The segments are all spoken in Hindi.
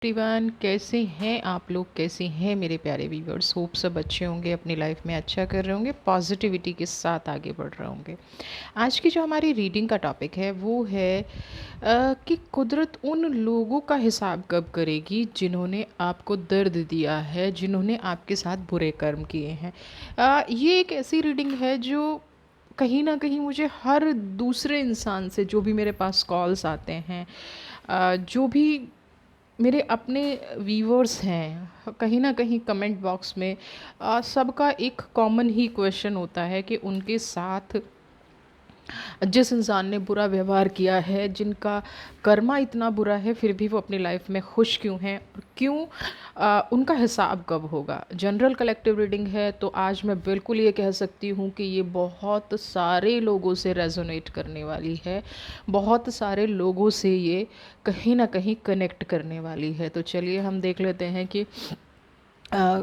एवरीवन, कैसे हैं आप लोग? कैसे हैं मेरे प्यारे व्यूवर्स? होप सब अच्छे होंगे, अपनी लाइफ में अच्छा कर रहे होंगे, पॉजिटिविटी के साथ आगे बढ़ रहे होंगे। आज की जो हमारी रीडिंग का टॉपिक है वो है कि कुदरत उन लोगों का हिसाब कब करेगी जिन्होंने आपको दर्द दिया है, जिन्होंने आपके साथ बुरे कर्म किए हैं। ये एक ऐसी रीडिंग है जो कहीं ना कहीं मुझे हर दूसरे इंसान से, जो भी मेरे पास कॉल्स आते हैं, जो भी मेरे अपने व्यूवर्स हैं, कहीं ना कहीं कमेंट बॉक्स में सबका एक कॉमन ही क्वेश्चन होता है कि उनके साथ जिस इंसान ने बुरा व्यवहार किया है, जिनका कर्मा इतना बुरा है, फिर भी वो अपनी लाइफ में खुश क्यों हैं और क्यों, उनका हिसाब कब होगा। जनरल कलेक्टिव रीडिंग है, तो आज मैं बिल्कुल ये कह सकती हूँ कि ये बहुत सारे लोगों से रेजोनेट करने वाली है, बहुत सारे लोगों से ये कहीं ना कहीं कनेक्ट करने वाली है। तो चलिए हम देख लेते हैं कि अ,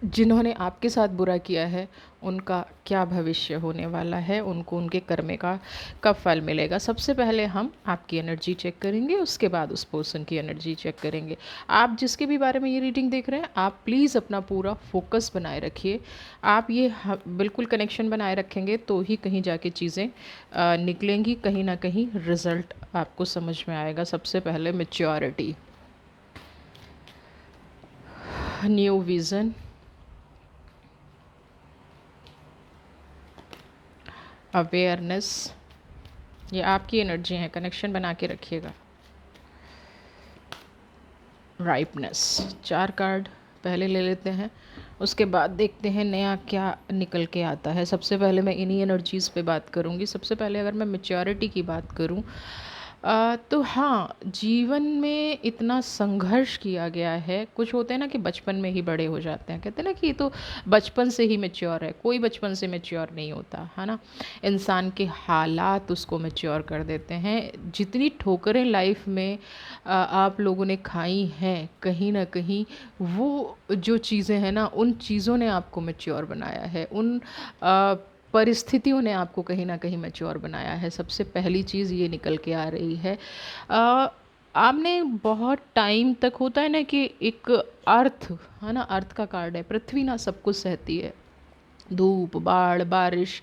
जिन्होंने आपके साथ बुरा किया है उनका क्या भविष्य होने वाला है, उनको उनके कर्मे का कब फल मिलेगा। सबसे पहले हम आपकी एनर्जी चेक करेंगे, उसके बाद उस पर्सन की एनर्जी चेक करेंगे। आप जिसके भी बारे में ये रीडिंग देख रहे हैं, आप प्लीज़ अपना पूरा फोकस बनाए रखिए। आप ये बिल्कुल कनेक्शन बनाए रखेंगे तो ही कहीं जाके चीज़ें निकलेंगी, कहीं ना कहीं रिज़ल्ट आपको समझ में आएगा। सबसे पहले मैच्योरिटी, न्यू विज़न, अवेयरनेस, ये आपकी एनर्जी है, कनेक्शन बना के रखिएगा। राइपनेस, 4 कार्ड पहले ले लेते हैं, उसके बाद देखते हैं नया क्या निकल के आता है। सबसे पहले मैं इन्हीं एनर्जीज़ पे बात करूँगी। सबसे पहले अगर मैं मैच्योरिटी की बात करूँ, तो हाँ, जीवन में इतना संघर्ष किया गया है। कुछ होते हैं ना कि बचपन में ही बड़े हो जाते हैं, कहते हैं ना कि ये तो बचपन से ही मैच्योर है। कोई बचपन से मैच्योर नहीं होता है ना, इंसान के हालात उसको मैच्योर कर देते हैं। जितनी ठोकरें लाइफ में आप लोगों ने खाई हैं, कहीं ना कहीं वो जो चीज़ें हैं ना, उन चीज़ों ने आपको मैच्योर बनाया है, उन परिस्थितियों ने आपको कहीं ना कहीं मैच्योर बनाया है। सबसे पहली चीज़ ये निकल के आ रही है। अ, आपने बहुत टाइम तक, होता है ना कि एक अर्थ, है ना, अर्थ का कार्ड है, पृथ्वी ना सब कुछ सहती है, धूप, बाढ़, बारिश,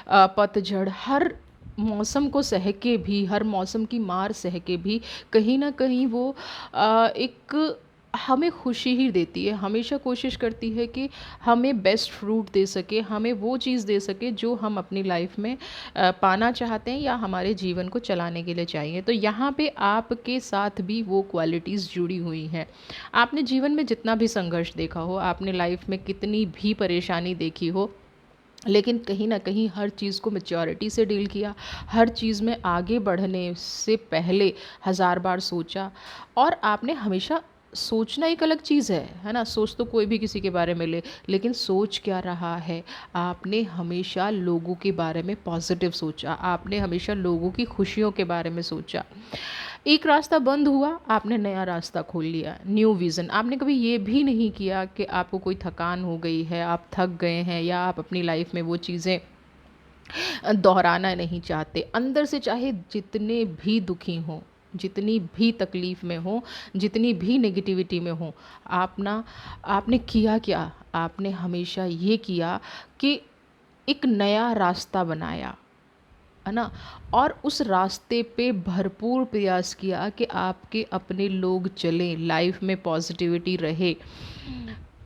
पतझड़, हर मौसम को सह के भी, हर मौसम की मार सह के भी कहीं न कहीं वो एक हमें खुशी ही देती है। हमेशा कोशिश करती है कि हमें बेस्ट फ्रूट दे सके, हमें वो चीज़ दे सके जो हम अपनी लाइफ में पाना चाहते हैं या हमारे जीवन को चलाने के लिए चाहिए। तो यहाँ पे आपके साथ भी वो क्वालिटीज़ जुड़ी हुई हैं। आपने जीवन में जितना भी संघर्ष देखा हो, आपने लाइफ में कितनी भी परेशानी देखी हो, लेकिन कहीं न कहीं हर चीज़ को मैच्योरिटी से डील किया, हर चीज़ में आगे बढ़ने से पहले हज़ार बार सोचा। और आपने हमेशा, सोचना एक अलग चीज़ है ना? सोच तो कोई भी किसी के बारे में ले, लेकिन सोच क्या रहा है? आपने हमेशा लोगों के बारे में पॉजिटिव सोचा, आपने हमेशा लोगों की खुशियों के बारे में सोचा। एक रास्ता बंद हुआ, आपने नया रास्ता खोल लिया, न्यू विज़न। आपने कभी ये भी नहीं किया कि आपको कोई थकान हो गई है, आप थक गए हैं, या आप अपनी लाइफ में वो चीज़ें दोहराना नहीं चाहते। अंदर से चाहे जितने भी दुखी हों, जितनी भी तकलीफ़ में हो, जितनी भी नेगेटिविटी में हो, आपने किया क्या? आपने हमेशा ये किया कि एक नया रास्ता बनाया, है ना? और उस रास्ते पे भरपूर प्रयास किया कि आपके अपने लोग चलें, लाइफ में पॉजिटिविटी रहे,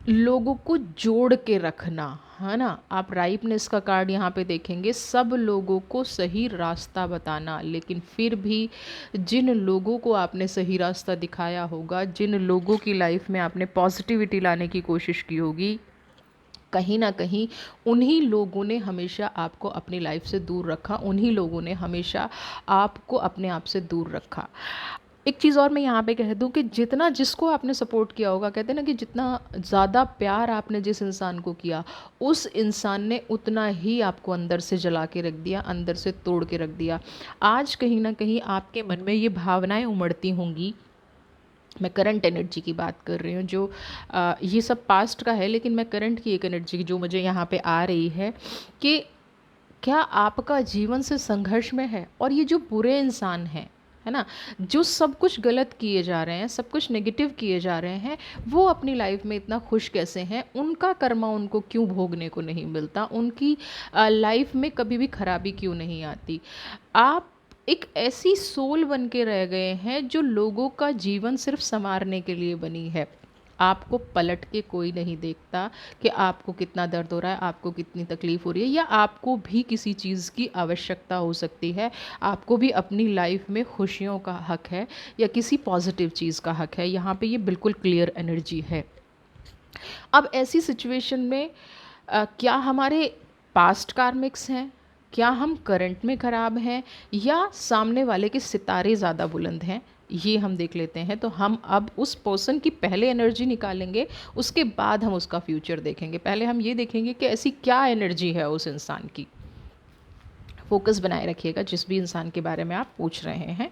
लोगों को जोड़ के रखना, है ना? आप राइपनेस का कार्ड यहाँ पे देखेंगे, सब लोगों को सही रास्ता बताना। लेकिन फिर भी जिन लोगों को आपने सही रास्ता दिखाया होगा, जिन लोगों की लाइफ में आपने पॉजिटिविटी लाने की कोशिश की होगी, कहीं ना कहीं उन्हीं लोगों ने हमेशा आपको अपनी लाइफ से दूर रखा, उन्हीं लोगों ने हमेशा आपको अपने आप से दूर रखा। एक चीज़ और मैं यहाँ पे कह दूँ कि जितना जिसको आपने सपोर्ट किया होगा, कहते हैं ना कि जितना ज़्यादा प्यार आपने जिस इंसान को किया, उस इंसान ने उतना ही आपको अंदर से जला के रख दिया, अंदर से तोड़ के रख दिया। आज कहीं ना कहीं आपके मन में ये भावनाएं उमड़ती होंगी। मैं करंट एनर्जी की बात कर रही हूँ, जो ये सब पास्ट का है, लेकिन मैं करंट की एक एनर्जी जो मुझे यहाँ पे आ रही है कि क्या आपका जीवन से संघर्ष में है, और ये जो बुरे इंसान हैं, है ना। जो सब कुछ गलत किए जा रहे हैं, सब कुछ नेगेटिव किए जा रहे हैं, वो अपनी लाइफ में इतना खुश कैसे हैं? उनका कर्मा उनको क्यों भोगने को नहीं मिलता? उनकी लाइफ में कभी भी खराबी क्यों नहीं आती? आप एक ऐसी सोल बन के रह गए हैं जो लोगों का जीवन सिर्फ संवारने के लिए बनी है। आपको पलट के कोई नहीं देखता कि आपको कितना दर्द हो रहा है, आपको कितनी तकलीफ़ हो रही है, या आपको भी किसी चीज़ की आवश्यकता हो सकती है। आपको भी अपनी लाइफ में खुशियों का हक है या किसी पॉजिटिव चीज़ का हक है। यहाँ पे ये बिल्कुल क्लियर एनर्जी है। अब ऐसी सिचुएशन में क्या हमारे पास्ट कार्मिक्स हैं, क्या हम करंट में ख़राब हैं, या सामने वाले के सितारे ज़्यादा बुलंद हैं, ये हम देख लेते हैं। तो हम अब उस पर्सन की पहले एनर्जी निकालेंगे, उसके बाद हम उसका फ्यूचर देखेंगे। पहले हम ये देखेंगे कि ऐसी क्या एनर्जी है उस इंसान की। फोकस बनाए रखिएगा जिस भी इंसान के बारे में आप पूछ रहे हैं,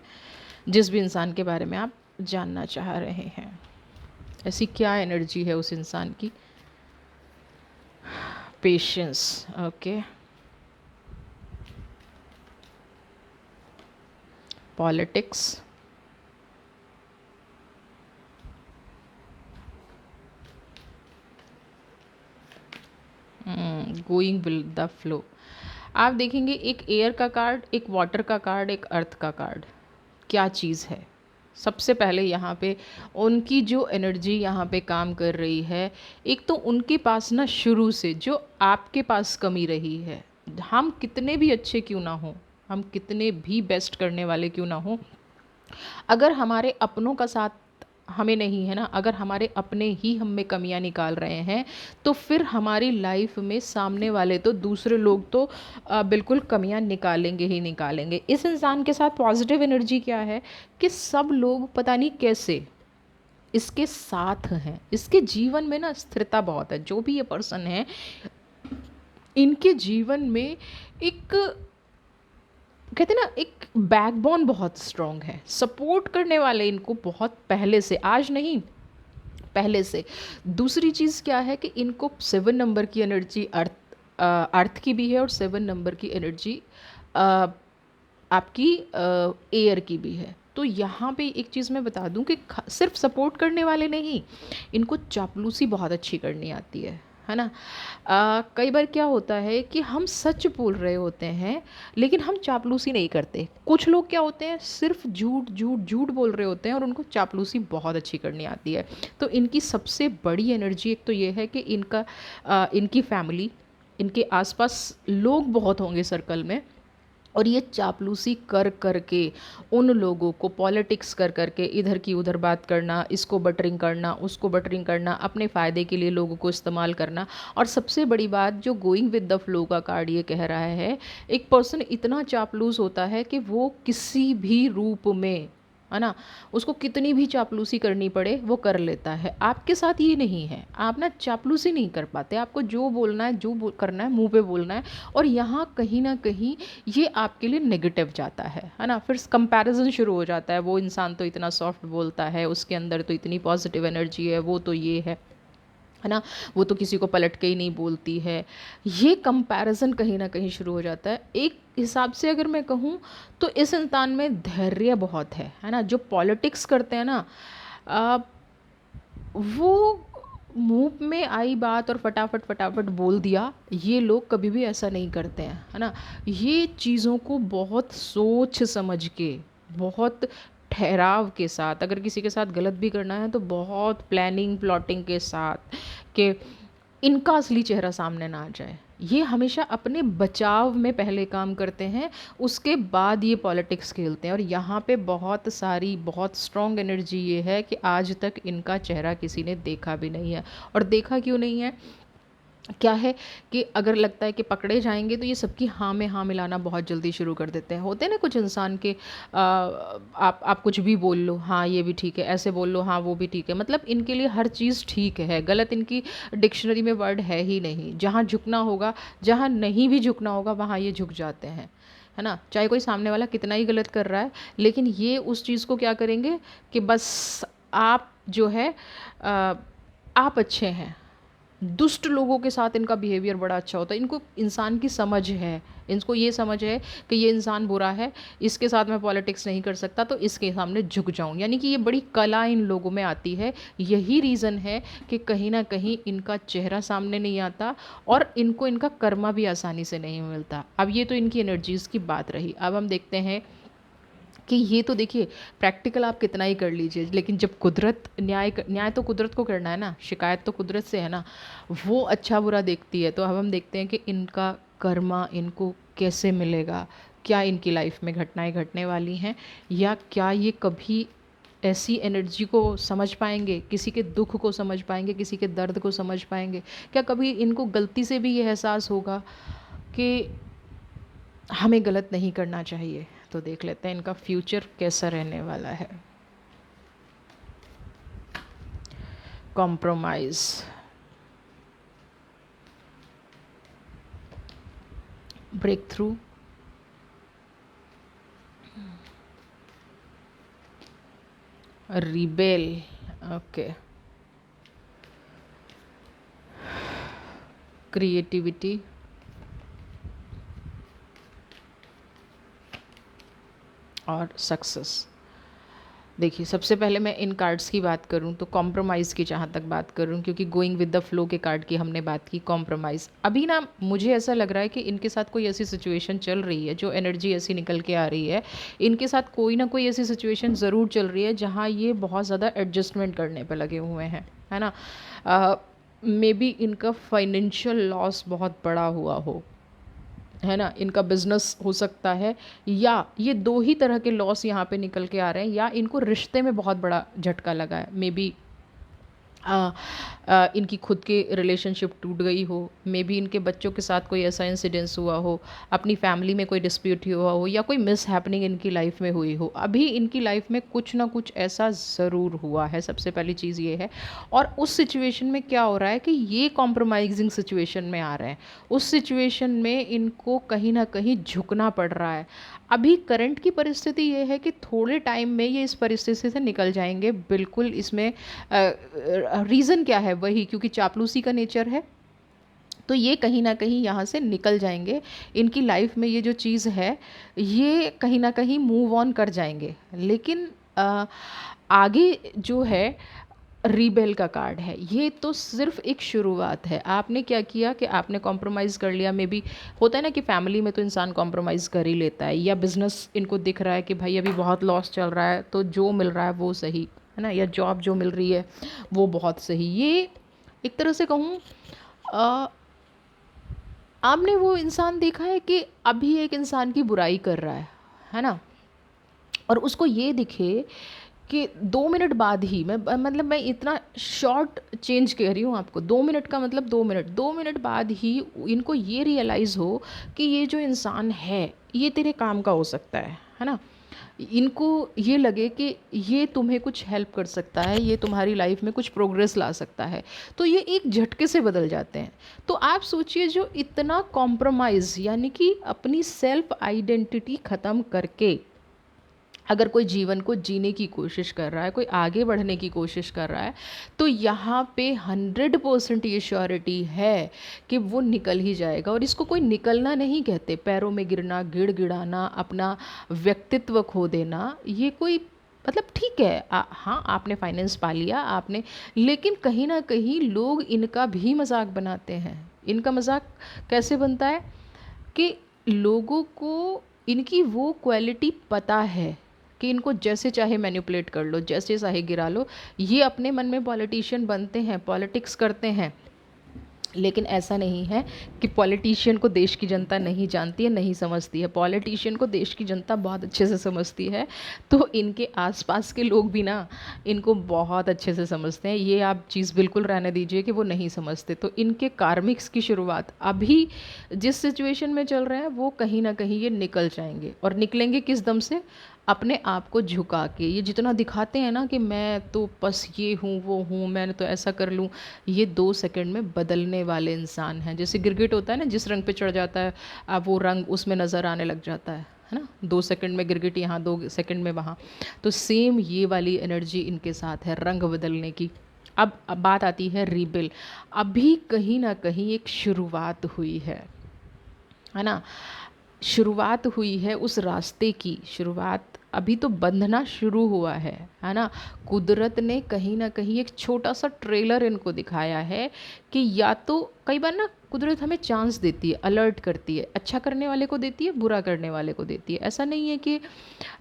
जिस भी इंसान के बारे में आप जानना चाह रहे हैं, ऐसी क्या एनर्जी है उस इंसान की। Patience, okay. Politics, going with the flow. आप देखेंगे एक एयर का कार्ड, एक वाटर का कार्ड, एक अर्थ का कार्ड। क्या चीज़ है? सबसे पहले यहाँ पे उनकी जो एनर्जी यहाँ पे काम कर रही है, एक तो उनके पास ना शुरू से जो आपके पास कमी रही है, हम कितने भी अच्छे क्यों ना हों, हम कितने भी बेस्ट करने वाले क्यों ना हों, अगर हमारे अपनों का साथ हमें नहीं है ना, अगर हमारे अपने ही हम में कमियां निकाल रहे हैं, तो फिर हमारी लाइफ में सामने वाले तो दूसरे लोग तो बिल्कुल कमियां निकालेंगे ही निकालेंगे। इस इंसान के साथ पॉजिटिव एनर्जी क्या है कि सब लोग पता नहीं कैसे इसके साथ हैं, इसके जीवन में ना स्थिरता बहुत है। जो भी ये पर्सन है, इनके जीवन में एक, कहते ना, एक बैकबोन बहुत स्ट्रॉन्ग है, सपोर्ट करने वाले इनको बहुत पहले से, आज नहीं पहले से। दूसरी चीज़ क्या है कि इनको 7 नंबर की एनर्जी अर्थ की भी है, और 7 नंबर की एनर्जी आपकी एयर की भी है। तो यहाँ पे एक चीज़ मैं बता दूं कि सिर्फ सपोर्ट करने वाले नहीं, इनको चापलूसी बहुत अच्छी करनी आती है ना। कई बार क्या होता है कि हम सच बोल रहे होते हैं लेकिन हम चापलूसी नहीं करते। कुछ लोग क्या होते हैं, सिर्फ झूठ झूठ झूठ बोल रहे होते हैं और उनको चापलूसी बहुत अच्छी करनी आती है। तो इनकी सबसे बड़ी एनर्जी एक तो ये है कि इनकी फैमिली, इनके आसपास लोग बहुत होंगे सर्कल में, और ये चापलूसी कर कर के उन लोगों को, पॉलिटिक्स कर कर के, इधर की उधर बात करना, इसको बटरिंग करना, उसको बटरिंग करना, अपने फ़ायदे के लिए लोगों को इस्तेमाल करना। और सबसे बड़ी बात जो गोइंग विद द फ्लो का कार्ड ये कह रहा है, एक पर्सन इतना चापलूस होता है कि वो किसी भी रूप में, है ना, उसको कितनी भी चापलूसी करनी पड़े वो कर लेता है। आपके साथ ये नहीं है, आप ना चापलूसी नहीं कर पाते, आपको जो बोलना है, करना है, मुंह पे बोलना है, और यहाँ कहीं ना कहीं ये आपके लिए नेगेटिव जाता है ना। फिर कंपैरिजन शुरू हो जाता है, वो इंसान तो इतना सॉफ्ट बोलता है, उसके अंदर तो इतनी पॉजिटिव एनर्जी है, वो तो ये है ना, वो तो किसी को पलट के ही नहीं बोलती है। ये कंपैरिजन कहीं ना कहीं शुरू हो जाता है। एक हिसाब से अगर मैं कहूँ तो इस इंसान में धैर्य बहुत है ना। जो पॉलिटिक्स करते हैं ना, वो मुंह में आई बात और फटाफट फटाफट बोल दिया, ये लोग कभी भी ऐसा नहीं करते हैं, है ना। ये चीज़ों को बहुत सोच समझ के, बहुत ठहराव के साथ, अगर किसी के साथ गलत भी करना है तो बहुत प्लानिंग प्लॉटिंग के साथ, कि इनका असली चेहरा सामने ना आ जाए। ये हमेशा अपने बचाव में पहले काम करते हैं, उसके बाद ये पॉलिटिक्स खेलते हैं। और यहाँ पे बहुत सारी, बहुत स्ट्रॉन्ग एनर्जी ये है कि आज तक इनका चेहरा किसी ने देखा भी नहीं है। और देखा क्यों नहीं है, क्या है कि अगर लगता है कि पकड़े जाएंगे तो ये सबकी हाँ में हाँ मिलाना बहुत जल्दी शुरू कर देते हैं। होते हैं ना कुछ इंसान के, आप कुछ भी बोल लो, हाँ ये भी ठीक है, ऐसे बोल लो, हाँ वो भी ठीक है, मतलब इनके लिए हर चीज़ ठीक है, गलत इनकी डिक्शनरी में वर्ड है ही नहीं। जहाँ झुकना होगा, जहाँ नहीं भी झुकना होगा, वहाँ ये झुक जाते हैं, है ना। चाहे कोई सामने वाला कितना ही गलत कर रहा है, लेकिन ये उस चीज़ को क्या करेंगे कि बस आप जो है आप अच्छे हैं, दुष्ट लोगों के साथ इनका बिहेवियर बड़ा अच्छा होता है। इनको इंसान की समझ है, इनको ये समझ है कि ये इंसान बुरा है, इसके साथ मैं पॉलिटिक्स नहीं कर सकता, तो इसके सामने झुक जाऊं। यानी कि ये बड़ी कला इन लोगों में आती है। यही रीज़न है कि कहीं ना कहीं इनका चेहरा सामने नहीं आता और इनको इनका कर्मा भी आसानी से नहीं मिलता। अब ये तो इनकी एनर्जीज़ की बात रही। अब हम देखते हैं कि ये तो देखिए, प्रैक्टिकल आप कितना ही कर लीजिए, लेकिन जब कुदरत न्याय तो कुदरत को करना है ना, शिकायत तो कुदरत से है ना, वो अच्छा बुरा देखती है। तो अब हम देखते हैं कि इनका कर्मा इनको कैसे मिलेगा, क्या इनकी लाइफ में घटनाएं घटने वाली हैं, या क्या ये कभी ऐसी एनर्जी को समझ पाएंगे, किसी के दुख को समझ पाएंगे, किसी के दर्द को समझ पाएंगे। क्या कभी इनको गलती से भी ये एहसास होगा कि हमें गलत नहीं करना चाहिए। तो देख लेते हैं इनका फ्यूचर कैसा रहने वाला है। Compromise, breakthrough, rebel, okay, creativity, और सक्सेस। देखिए, सबसे पहले मैं इन कार्ड्स की बात करूं तो कॉम्प्रोमाइज़ की जहाँ तक बात करूं, क्योंकि गोइंग विद द फ्लो के कार्ड की हमने बात की। कॉम्प्रोमाइज़, अभी ना मुझे ऐसा लग रहा है कि इनके साथ कोई ऐसी सिचुएशन चल रही है, जो एनर्जी ऐसी निकल के आ रही है, इनके साथ कोई ना कोई ऐसी सिचुएशन ज़रूर चल रही है जहाँ ये बहुत ज़्यादा एडजस्टमेंट करने पर लगे हुए हैं, है ना। मे बी इनका फाइनेंशियल लॉस बहुत बड़ा हुआ हो, है ना, इनका बिजनेस हो सकता है, या ये दो ही तरह के लॉस यहाँ पे निकल के आ रहे हैं, या इनको रिश्ते में बहुत बड़ा झटका लगा है। मे बी इनकी खुद की रिलेशनशिप टूट गई हो, मे बी इनके बच्चों के साथ कोई ऐसा इंसिडेंस हुआ हो, अपनी फैमिली में कोई डिस्प्यूट हुआ हो, या कोई मिस हैपनिंग इनकी लाइफ में हुई हो। अभी इनकी लाइफ में कुछ ना कुछ ऐसा ज़रूर हुआ है, सबसे पहली चीज़ ये है। और उस सिचुएशन में क्या हो रहा है कि ये कॉम्प्रोमाइजिंग सिचुएशन में आ रहे हैं, उस सिचुएशन में इनको कहीं ना कहीं झुकना पड़ रहा है। अभी करंट की परिस्थिति ये है कि थोड़े टाइम में ये इस परिस्थिति से निकल जाएंगे, बिल्कुल। इसमें रीज़न क्या है, वही क्योंकि चापलूसी का नेचर है, तो ये कहीं ना कहीं यहाँ से निकल जाएंगे। इनकी लाइफ में ये जो चीज़ है, ये कहीं ना कहीं मूव ऑन कर जाएंगे। लेकिन आगे जो है, रीबेल का कार्ड है, ये तो सिर्फ एक शुरुआत है। आपने क्या किया कि आपने कॉम्प्रोमाइज़ कर लिया। मे बी होता है ना कि फैमिली में तो इंसान कॉम्प्रोमाइज़ कर ही लेता है, या बिज़नेस इनको दिख रहा है कि भाई अभी बहुत लॉस चल रहा है, तो जो मिल रहा है वो सही है ना, या जॉब जो मिल रही है वो बहुत सही। ये एक तरह से कहूँ, आपने वो इंसान देखा है कि अभी एक इंसान की बुराई कर रहा है ना, और उसको ये दिखे कि 2 मिनट बाद ही, मैं मतलब मैं इतना शॉर्ट चेंज कह रही हूँ आपको, 2 मिनट का मतलब 2 मिनट, 2 मिनट बाद ही इनको ये रियलाइज़ हो कि ये जो इंसान है ये तेरे काम का हो सकता है ना। इनको ये लगे कि ये तुम्हें कुछ हेल्प कर सकता है, ये तुम्हारी लाइफ में कुछ प्रोग्रेस ला सकता है, तो ये एक झटके से बदल जाते हैं। तो आप सोचिए, जो इतना कॉम्प्रोमाइज़, यानी कि अपनी सेल्फ आइडेंटिटी ख़त्म करके अगर कोई जीवन को जीने की कोशिश कर रहा है, कोई आगे बढ़ने की कोशिश कर रहा है, तो यहाँ पे 100% ये श्योरिटी है कि वो निकल ही जाएगा। और इसको कोई निकलना नहीं कहते, पैरों में गिरना, गिड़गिड़ाना, अपना व्यक्तित्व खो देना, ये कोई मतलब ठीक है। हाँ, आपने फाइनेंस पा लिया आपने, लेकिन कहीं ना कहीं लोग इनका भी मजाक बनाते हैं। इनका मजाक कैसे बनता है कि लोगों को इनकी वो क्वालिटी पता है कि इनको जैसे चाहे मैनिपुलेट कर लो, जैसे चाहे गिरा लो। ये अपने मन में पॉलिटिशियन बनते हैं, पॉलिटिक्स करते हैं, लेकिन ऐसा नहीं है कि पॉलिटिशियन को देश की जनता नहीं जानती है, नहीं समझती है। पॉलिटिशियन को देश की जनता बहुत अच्छे से समझती है, तो इनके आसपास के लोग भी ना इनको बहुत अच्छे से समझते हैं। ये आप चीज़ बिल्कुल रहने दीजिए कि वो नहीं समझते। तो इनके कार्मिक्स की शुरुआत अभी जिस सिचुएशन में चल रहे हैं, वो कहीं ना कहीं ये निकल जाएंगे। और निकलेंगे किस दम से? अपने आप को झुका के। ये जितना दिखाते हैं ना कि मैं तो बस ये हूँ वो हूँ, मैंने तो ऐसा कर लूँ, ये 2 सेकंड में बदलने वाले इंसान हैं। जैसे गिरगिट होता है ना, जिस रंग पे चढ़ जाता है अब वो रंग उसमें नज़र आने लग जाता है ना। 2 सेकंड में गिरगिट यहाँ, 2 सेकंड में वहाँ। तो सेम ये वाली एनर्जी इनके साथ है, रंग बदलने की। अब बात आती है रीबिल। अभी कहीं ना कहीं एक शुरुआत हुई है ना। शुरुआत हुई है उस रास्ते की, शुरुआत अभी तो बंधना शुरू हुआ है ना। कुदरत ने कहीं ना कहीं एक छोटा सा ट्रेलर इनको दिखाया है कि या तो कई बार ना कुदरत हमें चांस देती है, अलर्ट करती है, अच्छा करने वाले को देती है, बुरा करने वाले को देती है। ऐसा नहीं है कि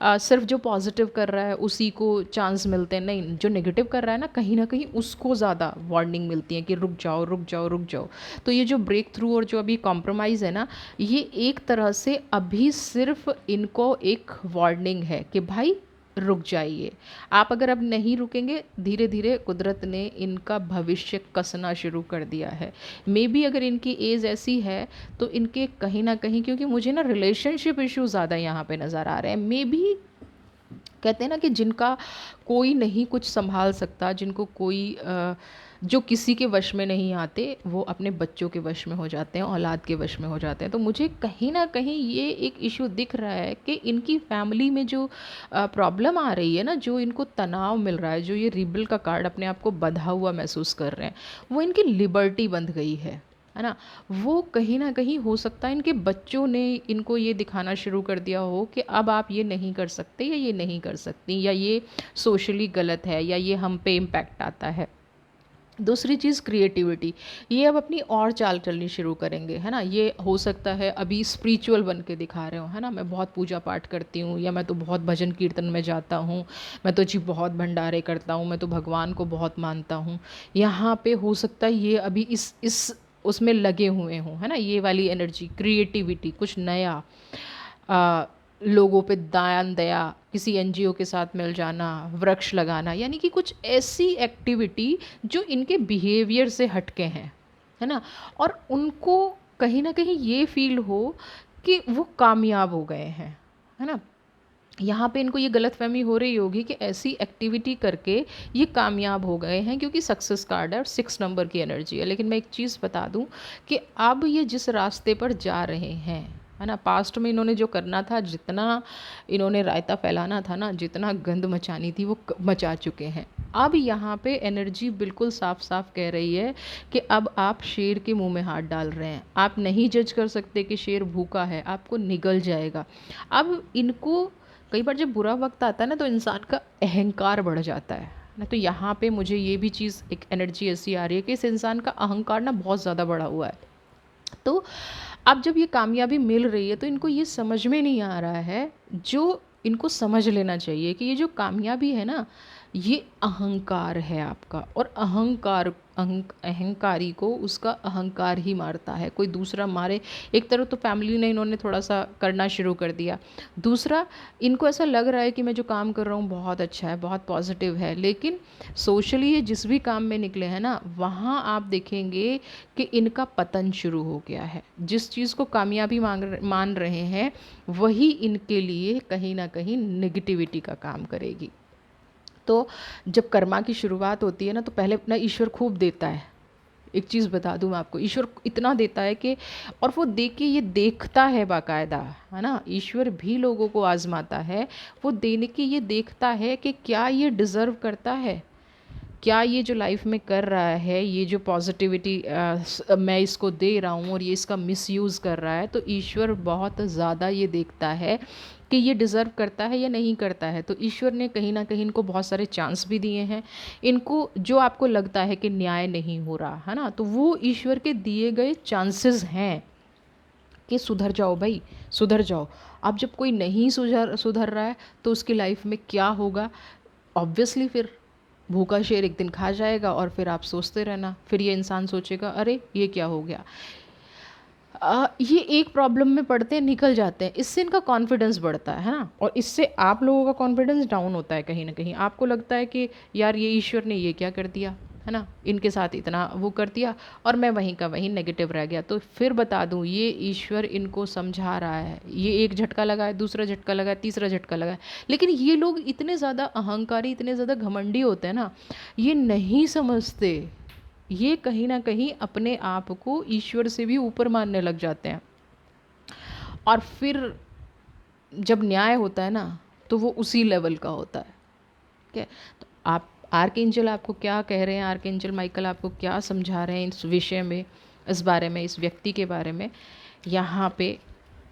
सिर्फ जो पॉजिटिव कर रहा है उसी को चांस मिलते हैं, नहीं, जो नेगेटिव कर रहा है ना कहीं उसको ज़्यादा वार्निंग मिलती है कि रुक जाओ रुक जाओ रुक जाओ। तो ये जो ब्रेक थ्रू और जो अभी कॉम्प्रोमाइज़ है ना, ये एक तरह से अभी सिर्फ इनको एक वार्निंग है कि भाई रुक जाइए। आप अगर अब नहीं रुकेंगे, धीरे धीरे कुदरत ने इनका भविष्य कसना शुरू कर दिया है। मे बी अगर इनकी एज ऐसी है तो इनके कहीं ना कहीं, क्योंकि मुझे ना रिलेशनशिप इशू ज़्यादा यहाँ पे नज़र आ रहे हैं। मे बी कहते हैं ना कि जिनका कोई नहीं कुछ संभाल सकता, जिनको कोई जो किसी के वश में नहीं आते, वो अपने बच्चों के वश में हो जाते हैं, औलाद के वश में हो जाते हैं। तो मुझे कहीं ना कहीं ये एक इशू दिख रहा है कि इनकी फैमिली में जो प्रॉब्लम आ रही है ना, जो इनको तनाव मिल रहा है, जो ये रिबल का कार्ड अपने आप को बंधा हुआ महसूस कर रहे हैं, वो इनकी लिबर्टी बंध गई है ना। वो कहीं ना कहीं हो सकता है इनके बच्चों ने इनको ये दिखाना शुरू कर दिया हो कि अब आप ये नहीं कर सकते या ये नहीं कर सकती, या ये सोशली गलत है, या ये हम पे इम्पैक्ट आता है। दूसरी चीज़ क्रिएटिविटी, ये अब अपनी और चाल चलनी शुरू करेंगे, है ना। ये हो सकता है अभी स्पिरिचुअल बन के दिखा रहे हो, है ना, मैं बहुत पूजा पाठ करती हूँ, या मैं तो बहुत भजन कीर्तन में जाता हूँ, मैं तो जी बहुत भंडारे करता हूँ, मैं तो भगवान को बहुत मानता हूँ। यहाँ पे हो सकता है ये अभी इस उसमें लगे हुए हों, है ना, ये वाली एनर्जी, क्रिएटिविटी, कुछ नया, लोगों पे दान दया, किसी एनजीओ के साथ मिल जाना, वृक्ष लगाना, यानी कि कुछ ऐसी एक्टिविटी जो इनके बिहेवियर से हटके हैं, है ना। और उनको कहीं ना कहीं ये फील हो कि वो कामयाब हो गए हैं, है ना। यहाँ पे इनको ये गलतफहमी हो रही होगी कि ऐसी एक्टिविटी करके ये कामयाब हो गए हैं, क्योंकि सक्सेस कार्ड है और 6 नंबर की एनर्जी है। लेकिन मैं एक चीज़ बता दूं कि अब ये जिस रास्ते पर जा रहे हैं, है ना, पास्ट में इन्होंने जो करना था, जितना इन्होंने रायता फैलाना था ना, जितना गंद मचानी थी, वो मचा चुके हैं। अब यहाँ पे एनर्जी बिल्कुल साफ साफ कह रही है कि अब आप शेर के मुंह में हाथ डाल रहे हैं। आप नहीं जज कर सकते कि शेर भूखा है, आपको निगल जाएगा। अब इनको कई बार जब बुरा वक्त आता है ना, तो इंसान का अहंकार बढ़ जाता है ना। तो यहाँ पे मुझे ये भी चीज़, एक एनर्जी ऐसी आ रही है कि इस इंसान का अहंकार ना बहुत ज़्यादा बढ़ा हुआ है। तो अब जब ये कामयाबी मिल रही है तो इनको ये समझ में नहीं आ रहा है, जो इनको समझ लेना चाहिए कि ये जो कामयाबी है ना, ये अहंकार है आपका, और अहंकारी को उसका अहंकार ही मारता है, कोई दूसरा मारे। एक तरफ तो फैमिली ने इन्होंने थोड़ा सा करना शुरू कर दिया, दूसरा इनको ऐसा लग रहा है कि मैं जो काम कर रहा हूँ बहुत अच्छा है, बहुत पॉजिटिव है, लेकिन सोशली ये जिस भी काम में निकले हैं ना, वहाँ आप देखेंगे कि इनका पतन शुरू हो गया है। जिस चीज़ को कामयाबी मान रहे हैं, वही इनके लिए कहीं ना कहीं नेगेटिविटी का काम करेगी। तो जब कर्मा की शुरुआत होती है ना, तो पहले अपना ईश्वर खूब देता है। एक चीज़ बता दूं मैं आपको, ईश्वर इतना देता है कि, और वो दे के ये देखता है बाकायदा, है ना। ईश्वर भी लोगों को आजमाता है, वो देने के ये देखता है कि क्या ये डिज़र्व करता है, क्या ये जो लाइफ में कर रहा है, ये जो पॉजिटिविटी मैं इसको दे रहा हूँ और ये इसका मिसयूज़ कर रहा है। तो ईश्वर बहुत ज़्यादा ये देखता है कि ये डिज़र्व करता है या नहीं करता है। तो ईश्वर ने कहीं ना कहीं इनको बहुत सारे चांस भी दिए हैं। इनको जो आपको लगता है कि न्याय नहीं हो रहा है ना, तो वो ईश्वर के दिए गए चांसेस हैं कि सुधर जाओ भाई, सुधर जाओ। अब जब कोई नहीं सुधर रहा है तो उसकी लाइफ में क्या होगा, ऑब्वियसली फिर भूखा शेर एक दिन खा जाएगा, और फिर आप सोचते रहना, फिर ये इंसान सोचेगा अरे ये क्या हो गया। ये एक प्रॉब्लम में पड़ते हैं, निकल जाते हैं, इससे इनका कॉन्फिडेंस बढ़ता है ना, और इससे आप लोगों का कॉन्फिडेंस डाउन होता है। कहीं ना कहीं आपको लगता है कि यार ये ईश्वर ने ये क्या कर दिया, है ना, इनके साथ इतना वो कर दिया और मैं वहीं का वहीं नेगेटिव रह गया। तो फिर बता दूं, ये ईश्वर इनको समझा रहा है। ये एक झटका लगा है, दूसरा झटका लगा है, तीसरा झटका लगा है, लेकिन ये लोग इतने ज़्यादा अहंकारी, इतने ज़्यादा घमंडी होते हैं ना, ये नहीं समझते। ये कहीं ना कहीं अपने आप को ईश्वर से भी ऊपर मानने लग जाते हैं, और फिर जब न्याय होता है ना, तो वो उसी लेवल का होता है। ठीक है, तो आर्कएंजल आपको क्या कह रहे हैं, आर्कएंजल माइकल आपको क्या समझा रहे हैं इस विषय में, इस बारे में, इस व्यक्ति के बारे में, यहाँ पे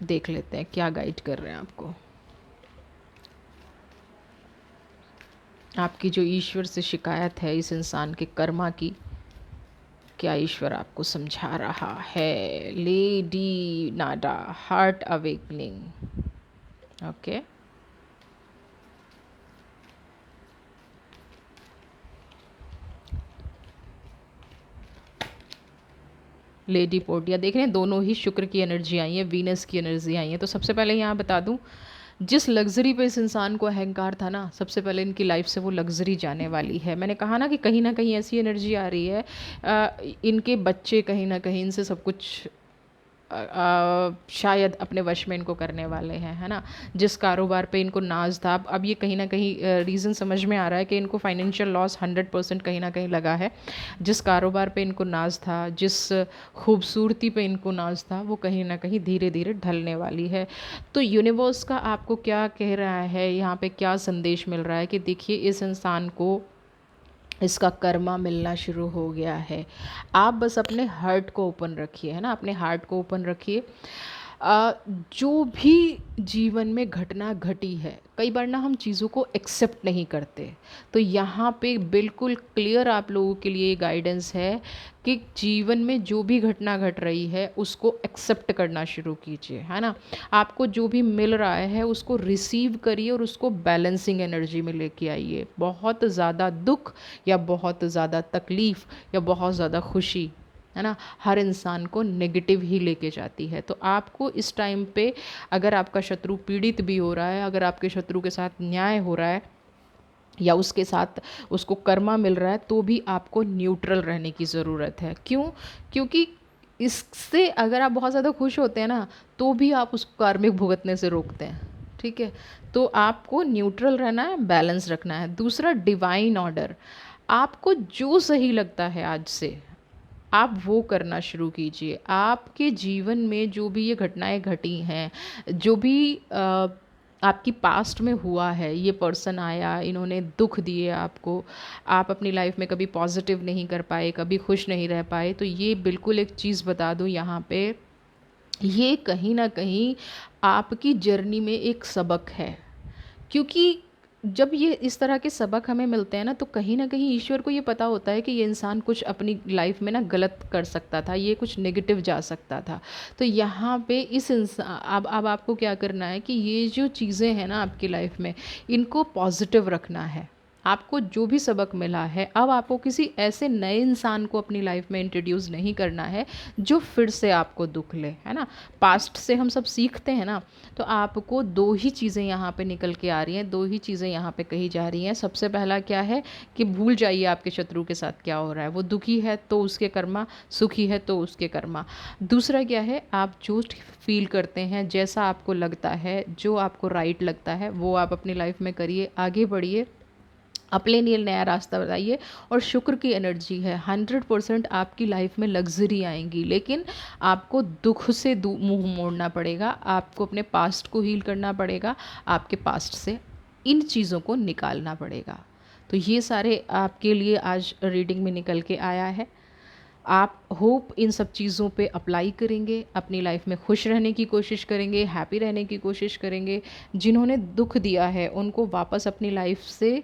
देख लेते हैं क्या गाइड कर रहे हैं आपको। आपकी जो ईश्वर से शिकायत है इस इंसान के कर्मा की, क्या ईश्वर आपको समझा रहा है। Lady Nada, heart awakening. Okay, lady Portia देख रहे हैं, दोनों ही शुक्र की एनर्जी आई है, वीनस की एनर्जी आई है। तो सबसे पहले यहाँ बता दूँ, जिस लग्जरी पे इस इंसान को अहंकार था ना, सबसे पहले इनकी लाइफ से वो लग्जरी जाने वाली है। मैंने कहा ना कहीं ऐसी एनर्जी आ रही है, इनके बच्चे कहीं ना कहीं इनसे सब कुछ शायद अपने वश में इनको करने वाले हैं, है ना। जिस कारोबार पे इनको नाज था, अब ये कहीं ना कहीं रीज़न समझ में आ रहा है कि इनको फाइनेंशियल लॉस 100% कहीं ना कहीं लगा है। जिस कारोबार पे इनको नाज था, जिस खूबसूरती पे इनको नाज था, वो कहीं ना कहीं धीरे धीरे ढलने वाली है। तो यूनिवर्स का आपको क्या कह रहा है, यहाँ पे क्या संदेश मिल रहा है कि देखिए इस इंसान को इसका कर्मा मिलना शुरू हो गया है। आप बस अपने हार्ट को ओपन रखिए, है ना, अपने हार्ट को ओपन रखिए। जो भी जीवन में घटना घटी है, कई बार ना हम चीज़ों को एक्सेप्ट नहीं करते। तो यहाँ पे बिल्कुल क्लियर आप लोगों के लिए गाइडेंस है कि जीवन में जो भी घटना घट रही है उसको एक्सेप्ट करना शुरू कीजिए, है ना। आपको जो भी मिल रहा है उसको रिसीव करिए और उसको बैलेंसिंग एनर्जी में लेके आइए। बहुत ज़्यादा दुख या बहुत ज़्यादा तकलीफ़ या बहुत ज़्यादा खुशी, है ना, हर इंसान को नेगेटिव ही लेके जाती है। तो आपको इस टाइम पे, अगर आपका शत्रु पीड़ित भी हो रहा है, अगर आपके शत्रु के साथ न्याय हो रहा है या उसके साथ उसको कर्मा मिल रहा है, तो भी आपको न्यूट्रल रहने की ज़रूरत है। क्यों? क्योंकि इससे अगर आप बहुत ज़्यादा खुश होते हैं ना, तो भी आप उसको कार्मिक भुगतने से रोकते हैं। ठीक है, तो आपको न्यूट्रल रहना है, बैलेंस रखना है। दूसरा, डिवाइन ऑर्डर। आपको जो सही लगता है आज से आप वो करना शुरू कीजिए। आपके जीवन में जो भी ये घटनाएं घटी हैं, जो भी आपकी पास्ट में हुआ है, ये पर्सन आया, इन्होंने दुख दिए आपको, आप अपनी लाइफ में कभी पॉजिटिव नहीं कर पाए, कभी खुश नहीं रह पाए, तो ये बिल्कुल एक चीज़ बता दूँ यहाँ पे, ये कहीं ना कहीं आपकी जर्नी में एक सबक है। क्योंकि जब ये इस तरह के सबक हमें मिलते हैं ना, तो कहीं ना कहीं ईश्वर को ये पता होता है कि ये इंसान कुछ अपनी लाइफ में ना गलत कर सकता था, ये कुछ नेगेटिव जा सकता था। तो यहाँ पे इस इंसान, अब आपको क्या करना है कि ये जो चीज़ें हैं ना आपकी लाइफ में, इनको पॉजिटिव रखना है। आपको जो भी सबक मिला है, अब आपको किसी ऐसे नए इंसान को अपनी लाइफ में इंट्रोड्यूस नहीं करना है जो फिर से आपको दुख ले, है ना। पास्ट से हम सब सीखते हैं ना। तो आपको दो ही चीज़ें यहाँ पे निकल के आ रही हैं, दो ही चीज़ें यहाँ पे कही जा रही हैं। सबसे पहला क्या है कि भूल जाइए आपके शत्रु के साथ क्या हो रहा है। वो दुखी है तो उसके कर्मा, सुखी है तो उसके कर्मा। दूसरा क्या है, आप जो फील करते हैं, जैसा आपको लगता है, जो आपको राइट लगता है, वो आप अपनी लाइफ में करिए, आगे बढ़िए, अपने लिए नया रास्ता बताइए। और शुक्र की एनर्जी है, 100% आपकी लाइफ में लग्जरी आएंगी। लेकिन आपको दुख से मुंह मोड़ना पड़ेगा, आपको अपने पास्ट को हील करना पड़ेगा, आपके पास्ट से इन चीज़ों को निकालना पड़ेगा। तो ये सारे आपके लिए आज रीडिंग में निकल के आया है। आप होप इन सब चीज़ों पे अप्लाई करेंगे, अपनी लाइफ में खुश रहने की कोशिश करेंगे, हैप्पी रहने की कोशिश करेंगे। जिन्होंने दुख दिया है उनको वापस अपनी लाइफ से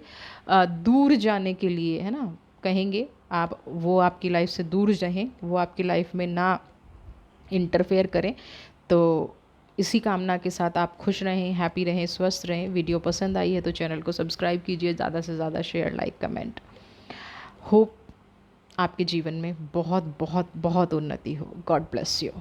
दूर जाने के लिए, है ना, कहेंगे आप, वो आपकी लाइफ से दूर रहें, वो आपकी लाइफ में ना इंटरफेयर करें। तो इसी कामना के साथ आप खुश रहें, हैप्पी रहें, स्वस्थ रहें। वीडियो पसंद आई है तो चैनल को सब्सक्राइब कीजिए, ज़्यादा से ज़्यादा शेयर, लाइक, कमेंट। होप आपके जीवन में बहुत बहुत बहुत उन्नति हो। God bless you.